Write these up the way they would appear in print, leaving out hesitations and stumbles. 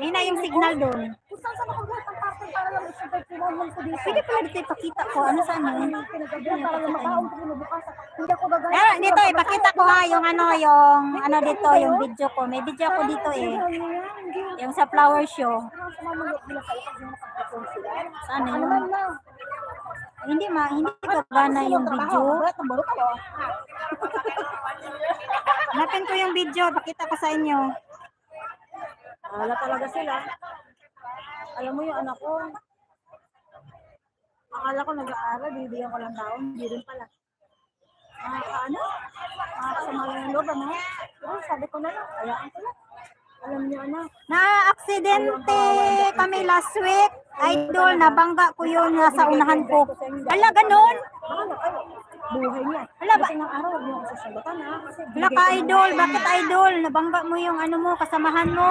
Ayun na yung signal doon. Kung saan sa makabuhat ang parte para lang i-survive pinahon ko dito. Pwede pala dito ipakita ko. Ano sa ano? Pinagabihan para lang makaon ko pinubukasan. Hindi ako gagawin. Pero dito, ipakita ko ha yung ano dito, yung video ko. May video ko dito eh. Yung sa flower show. Saan Ano yun? lang. Hindi gagana yung video. Hanapin ko yung video, pakita ko sa inyo. Wala talaga sila. Alam mo yung anak ko. Akala ko nag-aaral, bibigyan ko lang taon. Hindi rin pala. Ano? Kasama lang yung loob, ano? Pero sabi ko na lang, ayaan ko lang. Alam niyo, ano? Na-aksidente kami last week. Idol, nabangga ko yun sa unahan ko. Ala, ganun? Buhay niya. Wala ba? Kasi ng araw, huwag niyo ako sasagutan, ha? Kasi Wala ka, idol. Bakit, idol? Nabangga mo yung ano mo, kasamahan mo.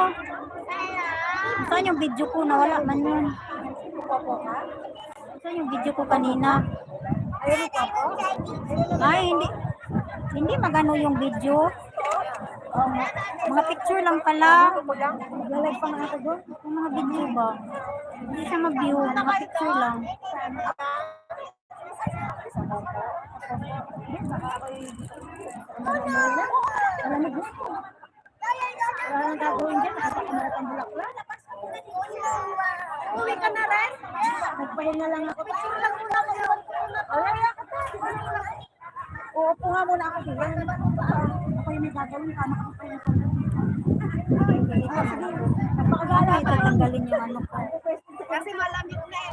Saan yung video ko? Nawala man yun. Saan yung video ko kanina? ayun ko po. Ay, hindi magano yung video. Mga picture lang pala. Naglalag pa nga ako doon. Yung mga video ba? Hindi siya mag-view. Mga picture lang. Alam mo gusto. Wala nang gagawin dyan. Nakapakamulat ang bulaklak. Uwi ka na rin? Nagpahinga lang ako. Picture lang muna ako. Uupo nga muna ako diyan. Ako yung may gagawin ka. Nakapagpahinga ka na. Napakagala. Ay, tatanggalin yung ano ko. Kasi malamig na eh.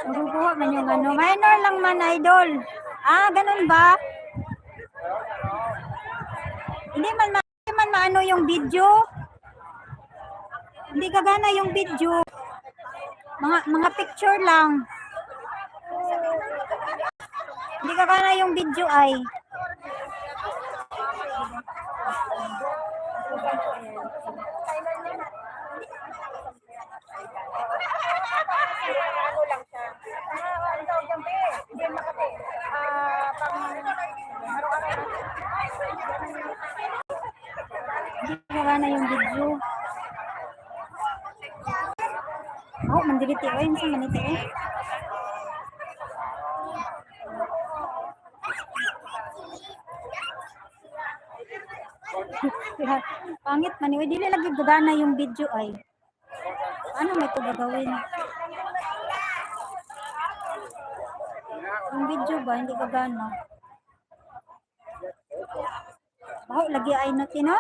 Maguguha man yung ano. Minor lang man, idol. Ah, ganun ba? Hindi man maano yung video. Hindi gagana yung video. Mga picture lang. Hindi gagana yung video ay. Ano lang siya. Ano daw dyan, be? Diyan Makati. Pang araw-araw. Hindi gagana yung video. Oh, mandiriti ko. Yun sa maniti eh. Pangit man. Hindi lagi gagana yung video ay. Ano may ito gagawin? Yung video ba, hindi gagana. Oh, lagi ay natin, no?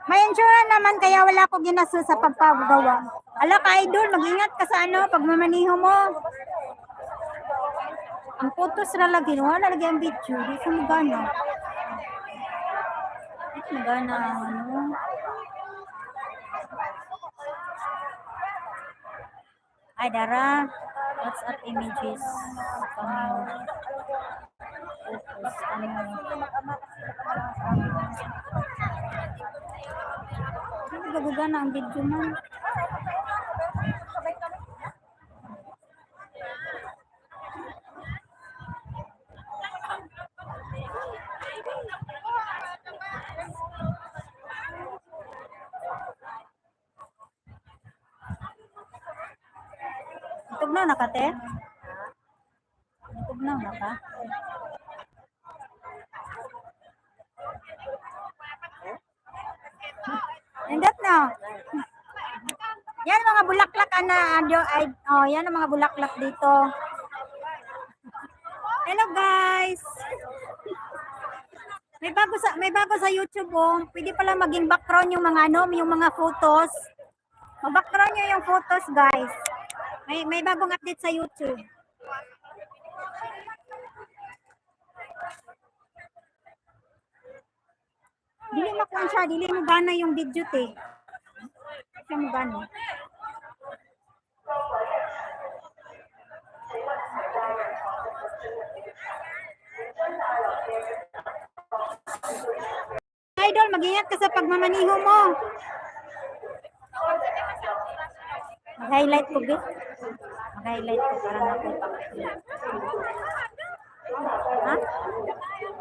May insurance naman kaya wala ko ginasto sa pagpagawa. Ala ka, idol, mag-ingat ka sa ano, pag mamaniho mo. Ang photos na lagi, wala lagi ang video. Di ko magana. Magana, ano. Ay, Dara. WhatsApp images. Focus. Hindi gagana ang video mo. Tugnaw na ka, te? Tugnaw na ka? Nindot na. Yan mga bulaklak yan ang mga bulaklak dito. Hello guys. May bago sa YouTube oh. Pwede pala maging background yung mga yung mga photos. Mag-background niyo yung photos guys. May bagong update sa YouTube. Dili makuha siya, dili mo gana yung video te. Siya mo gana. Idol, mag-ingat ka sa pagmamaniho mo. Mag-highlight ko, Highlight ko para nakita ko.